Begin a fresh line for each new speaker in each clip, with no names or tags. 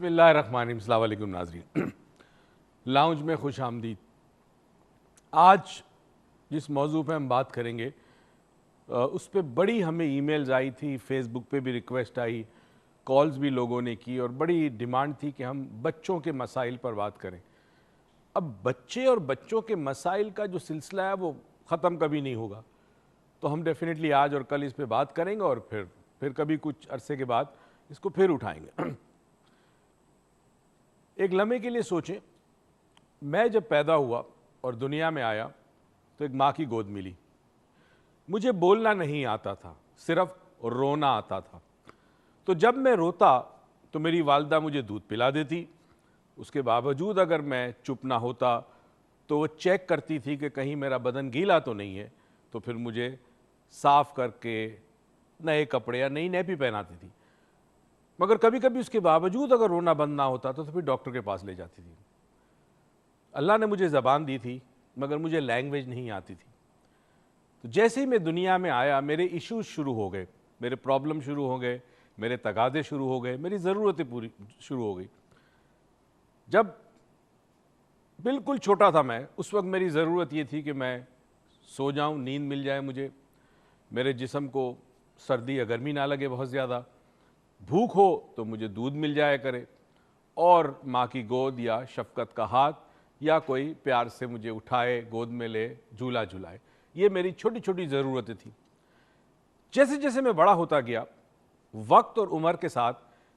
बिस्मिल्लाहिर्रहमानिर्रहीम। अस्सलाम वालेकुम नाज़रीन, लाउंज में खुश आमदीद। आज जिस मौजू पे हम बात करेंगे उस पर बड़ी हमें ईमेल्स आई थी, फेसबुक पे भी रिक्वेस्ट आई, कॉल्स भी लोगों ने की और बड़ी डिमांड थी कि हम बच्चों के मसाइल पर बात करें। अब बच्चे और बच्चों के मसाइल का जो सिलसिला है वो ख़त्म कभी नहीं होगा, तो हम डेफिनेटली आज और कल इस पे बात करेंगे और फिर कभी कुछ अरसे के बाद इसको फिर उठाएंगे। एक लम्हे के लिए सोचें, मैं जब पैदा हुआ और दुनिया में आया तो एक माँ की गोद मिली। मुझे बोलना नहीं आता था, सिर्फ रोना आता था। तो जब मैं रोता तो मेरी वालदा मुझे दूध पिला देती। उसके बावजूद अगर मैं चुप ना होता तो वो चेक करती थी कि कहीं मेरा बदन गीला तो नहीं है, तो फिर मुझे साफ़ करके नए कपड़े या नई नैपी पहनाती थी। मगर कभी कभी उसके बावजूद अगर रोना बंद ना होता तो फिर डॉक्टर के पास ले जाती थी। अल्लाह ने मुझे ज़बान दी थी मगर मुझे लैंग्वेज नहीं आती थी। तो जैसे ही मैं दुनिया में आया मेरे इश्यूज शुरू हो गए, मेरे प्रॉब्लम शुरू हो गए, मेरे तगादे शुरू हो गए, मेरी ज़रूरतें पूरी शुरू हो गई। जब बिल्कुल छोटा था मैं, उस वक्त मेरी ज़रूरत ये थी कि मैं सो जाऊं, नींद मिल जाए मुझे, मेरे जिस्म को सर्दी या गर्मी ना लगे बहुत ज़्यादा, भूख हो तो मुझे दूध मिल जाया करे और माँ की गोद या शफ़क़त का हाथ या कोई प्यार से मुझे उठाए, गोद में ले, झूला झुलाए। ये मेरी छोटी छोटी ज़रूरतें थी। जैसे जैसे मैं बड़ा होता गया, वक्त और उम्र के साथ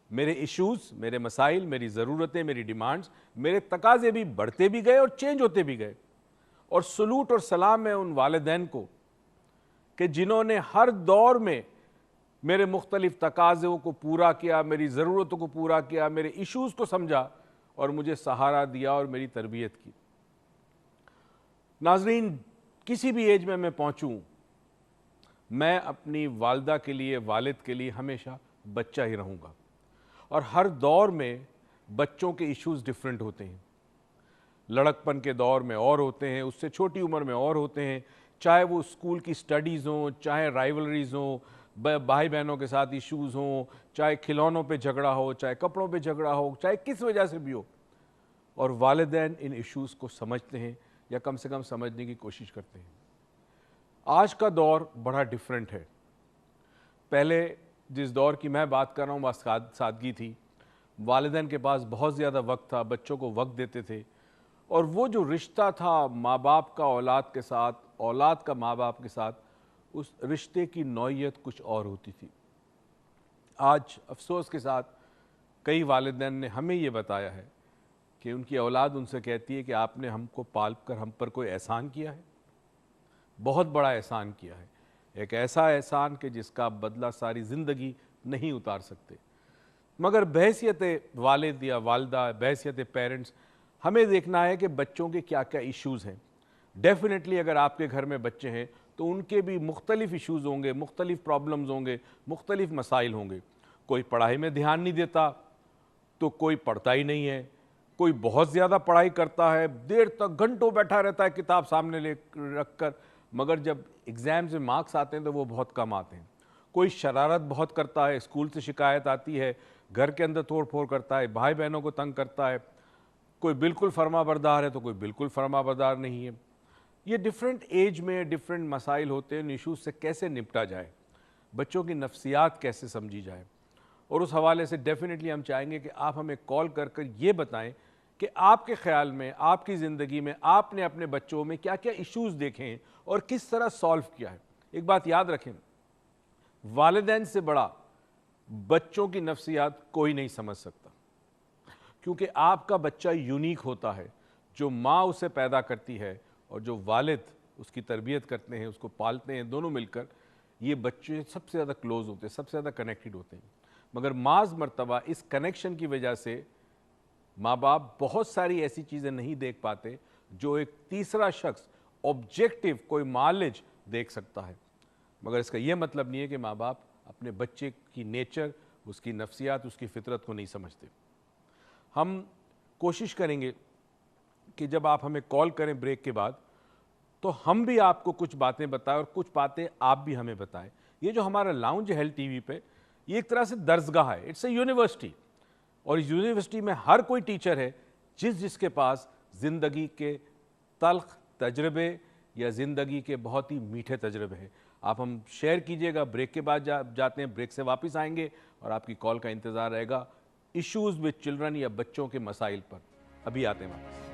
मेरे इश्यूज़, मेरे मसाइल, मेरी ज़रूरतें, मेरी डिमांड्स, मेरे तकाज़े भी बढ़ते भी गए और चेंज होते भी गए। और सलूट और सलाम है उन वालिदैन को कि जिन्होंने हर दौर में मेरे मुख्तलिफ तकाज़ों को पूरा किया, मेरी ज़रूरतों को पूरा किया, मेरे इश्यूज़ को समझा और मुझे सहारा दिया और मेरी तरबियत की। नाज़रीन, किसी भी एज में मैं पहुँचूँ, मैं अपनी वालदा के लिए, वालिद के लिए हमेशा बच्चा ही रहूँगा। और हर दौर में बच्चों के इश्यूज़ डिफरेंट होते हैं। लड़कपन के दौर में और होते हैं, उससे छोटी उम्र में और होते हैं, चाहे वो स्कूल की स्टडीज़ हों, चाहे राइवलरीज़ हों, भाई बहनों के साथ इश्यूज़ हों, चाहे खिलौनों पे झगड़ा हो, चाहे कपड़ों पे झगड़ा हो, चाहे किस वजह से भी हो। और वालिदैन इन इश्यूज़ को समझते हैं या कम से कम समझने की कोशिश करते हैं। आज का दौर बड़ा डिफरेंट है। पहले जिस दौर की मैं बात कर रहा हूँ वह सादगी थी। वालिदैन के पास बहुत ज़्यादा वक्त था, बच्चों को वक्त देते थे और वो जो रिश्ता था माँ बाप का औलाद के साथ, औलाद का माँ बाप के साथ, उस रिश्ते की नौइयत कुछ और होती थी। आज अफसोस के साथ कई वालिदैन ने हमें ये बताया है कि उनकी औलाद उनसे कहती है कि आपने हमको पाल कर हम पर कोई एहसान किया है, बहुत बड़ा एहसान किया है, एक ऐसा एहसान कि जिसका आप बदला सारी ज़िंदगी नहीं उतार सकते। मगर बहैसियत वालिद या वालदा, बहैसियत पेरेंट्स, हमें देखना है कि बच्चों के क्या क्या इश्यूज़ हैं। डेफिनेटली अगर आपके घर में बच्चे हैं तो उनके भी मुख्तलिफ़ इश्यूज़ होंगे, मुख्तलिफ़ प्रॉब्लम्स होंगे, मुख्तलिफ़ मसाइल होंगे। कोई पढ़ाई में ध्यान नहीं देता तो कोई पढ़ता ही नहीं है, कोई बहुत ज़्यादा पढ़ाई करता है, देर तक घंटों बैठा रहता है किताब सामने ले रख कर, मगर जब एग्ज़ाम से मार्क्स आते हैं तो वो बहुत कम आते हैं। कोई शरारत बहुत करता है, स्कूल से शिकायत आती है, घर के अंदर तोड़ फोड़ करता है, भाई बहनों को तंग करता है, कोई बिल्कुल फर्माबरदार है तो कोई बिल्कुल फर्माबरदार नहीं है। ये डिफरेंट एज में डिफरेंट मसाइल होते हैं। इन इशूज़ से कैसे निपटा जाए, बच्चों की नफ्सियात कैसे समझी जाए, और उस हवाले से डेफिनेटली हम चाहेंगे कि आप हमें कॉल कर कर ये बताएं कि आपके ख्याल में, आपकी ज़िंदगी में आपने अपने बच्चों में क्या क्या इश्यूज़ देखे हैं और किस तरह सॉल्व किया है। एक बात याद रखें, वालिदैन से बड़ा बच्चों की नफ्सियात कोई नहीं समझ सकता, क्योंकि आपका बच्चा यूनिक होता है। जो माँ उसे पैदा करती है और जो वालिद उसकी तरबियत करते हैं, उसको पालते हैं, दोनों मिलकर, ये बच्चे सबसे ज़्यादा क्लोज़ होते हैं, सबसे ज़्यादा कनेक्टेड होते हैं। मगर माज़ मरतबा इस कनेक्शन की वजह से माँ बाप बहुत सारी ऐसी चीज़ें नहीं देख पाते जो एक तीसरा शख्स ऑब्जेक्टिव, कोई मालिज देख सकता है। मगर इसका यह मतलब नहीं है कि माँ बाप अपने बच्चे की नेचर, उसकी नफ्सियात, उसकी फितरत को नहीं समझते। हम कोशिश करेंगे कि जब आप हमें कॉल करें ब्रेक के बाद तो हम भी आपको कुछ बातें बताएं और कुछ बातें आप भी हमें बताएं। ये जो हमारा लाउंज है हेल्थ टीवी पे, ये एक तरह से दर्सगाह है, इट्स ए यूनिवर्सिटी। और इस यूनिवर्सिटी में हर कोई टीचर है जिसके पास ज़िंदगी के तल्ख तजर्बे या ज़िंदगी के बहुत ही मीठे तजर्बे हैं। आप हम शेयर कीजिएगा। ब्रेक के बाद जाते हैं, ब्रेक से वापस आएंगे और आपकी कॉल का इंतज़ार रहेगा इश्यूज़ विद चिल्ड्रन या बच्चों के मसाइल पर। अभी आते हैं वापस।